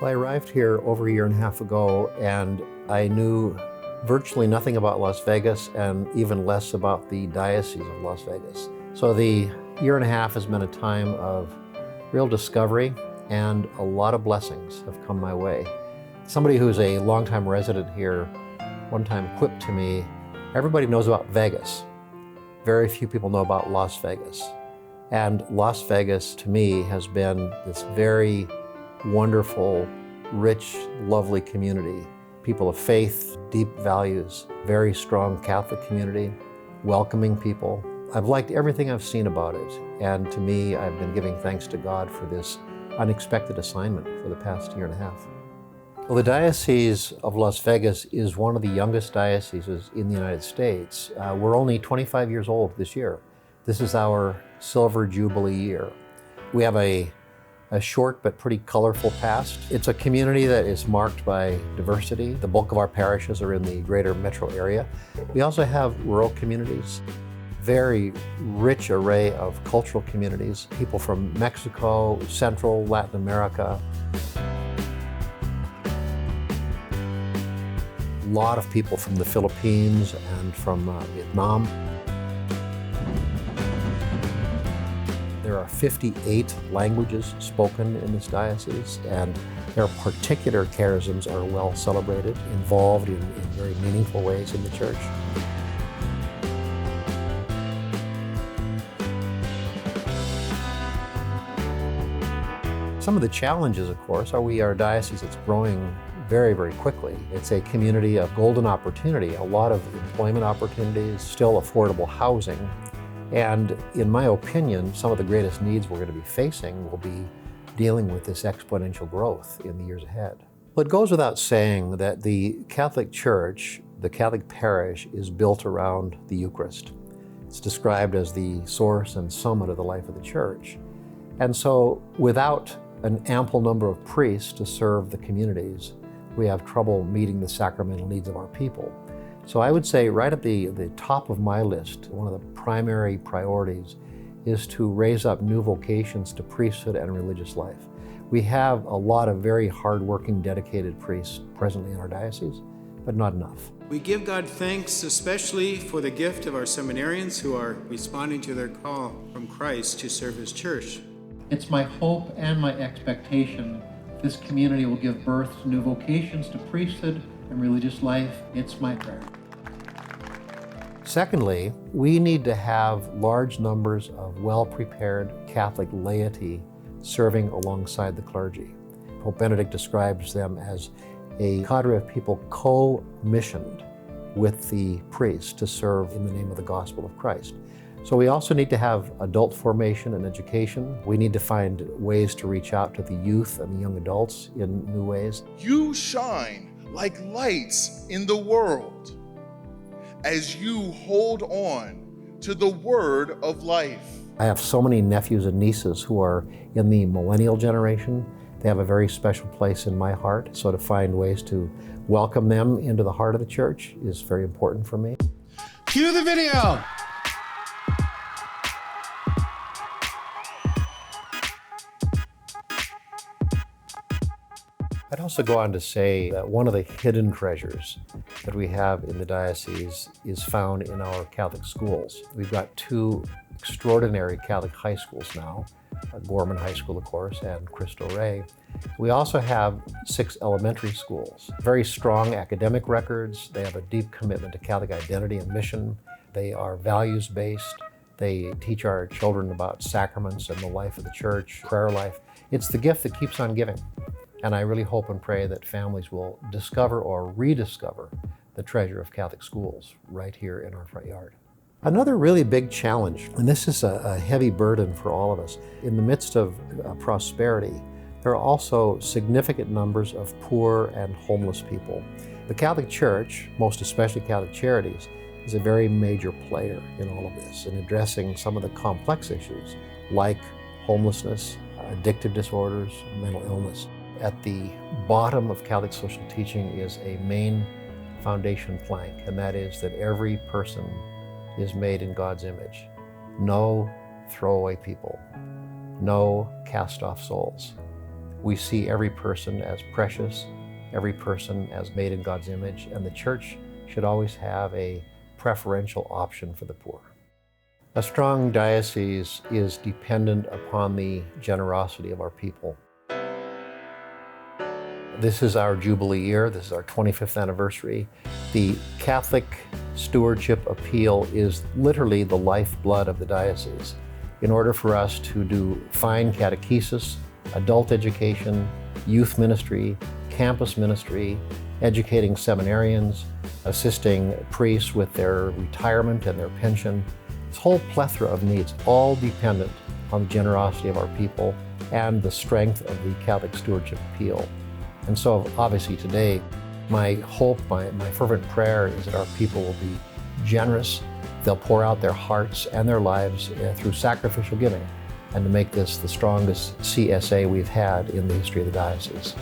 Well, I arrived here over a year and a half ago, and I knew virtually nothing about Las Vegas and even less about the Diocese of Las Vegas. So the year and a half has been a time of real discovery, and a lot of blessings have come my way. Somebody who's a longtime resident here one time quipped to me, everybody knows about Vegas. Very few people know about Las Vegas. And Las Vegas, to me, has been this very wonderful, rich, lovely community. People of faith, deep values, very strong Catholic community, welcoming people. I've liked everything I've seen about it. And to me, I've been giving thanks to God for this unexpected assignment for the past year and a half. Well, the Diocese of Las Vegas is one of the youngest dioceses in the United States. We're only 25 years old this year. This is our Silver Jubilee year. We have a short but pretty colorful past. It's a community that is marked by diversity. The bulk of our parishes are in the greater metro area. We also have rural communities, very rich array of cultural communities, people from Mexico, Central, Latin America. A lot of people from the Philippines and from Vietnam. There are 58 languages spoken in this diocese, and their particular charisms are well celebrated, involved in very meaningful ways in the church. Some of the challenges, of course, are we are a diocese that's growing very, very quickly. It's a community of golden opportunity, a lot of employment opportunities, still affordable housing. And in my opinion, some of the greatest needs we're going to be facing will be dealing with this exponential growth in the years ahead. Well, it goes without saying that the Catholic Church, the Catholic parish, is built around the Eucharist. It's described as the source and summit of the life of the Church. And so without an ample number of priests to serve the communities, we have trouble meeting the sacramental needs of our people. So I would say right at the top of my list, one of the primary priorities is to raise up new vocations to priesthood and religious life. We have a lot of very hardworking, dedicated priests presently in our diocese, but not enough. We give God thanks especially for the gift of our seminarians who are responding to their call from Christ to serve His church. It's my hope and my expectation this community will give birth to new vocations to priesthood and religious life. It's my prayer. Secondly, we need to have large numbers of well-prepared Catholic laity serving alongside the clergy. Pope Benedict describes them as a cadre of people co-missioned with the priests to serve in the name of the gospel of Christ. So we also need to have adult formation and education. We need to find ways to reach out to the youth and the young adults in new ways. You shine like lights in the world as you hold on to the word of life. I have so many nephews and nieces who are in the millennial generation. They have a very special place in my heart. So to find ways to welcome them into the heart of the church is very important for me. Cue the video! I'd also go on to say that one of the hidden treasures that we have in the diocese is found in our Catholic schools. We've got two extraordinary Catholic high schools now, Gorman High School, of course, and Cristo Rey. We also have 6 elementary schools. Very strong academic records. They have a deep commitment to Catholic identity and mission. They are values-based. They teach our children about sacraments and the life of the church, prayer life. It's the gift that keeps on giving. And I really hope and pray that families will discover or rediscover the treasure of Catholic schools right here in our front yard. Another really big challenge, and this is a heavy burden for all of us, in the midst of prosperity, there are also significant numbers of poor and homeless people. The Catholic Church, most especially Catholic Charities, is a very major player in all of this, in addressing some of the complex issues like homelessness, addictive disorders, mental illness. At the bottom of Catholic social teaching is a main foundation plank, and that is that every person is made in God's image. No throwaway people, no cast-off souls. We see every person as precious, every person as made in God's image, and the church should always have a preferential option for the poor. A strong diocese is dependent upon the generosity of our people. This is our Jubilee year. This is our 25th anniversary. The Catholic Stewardship Appeal is literally the lifeblood of the diocese. In order for us to do fine catechesis, adult education, youth ministry, campus ministry, educating seminarians, assisting priests with their retirement and their pension, this whole plethora of needs, all dependent on the generosity of our people and the strength of the Catholic Stewardship Appeal. And so obviously today, my hope, my fervent prayer is that our people will be generous. They'll pour out their hearts and their lives through sacrificial giving, and to make this the strongest CSA we've had in the history of the diocese.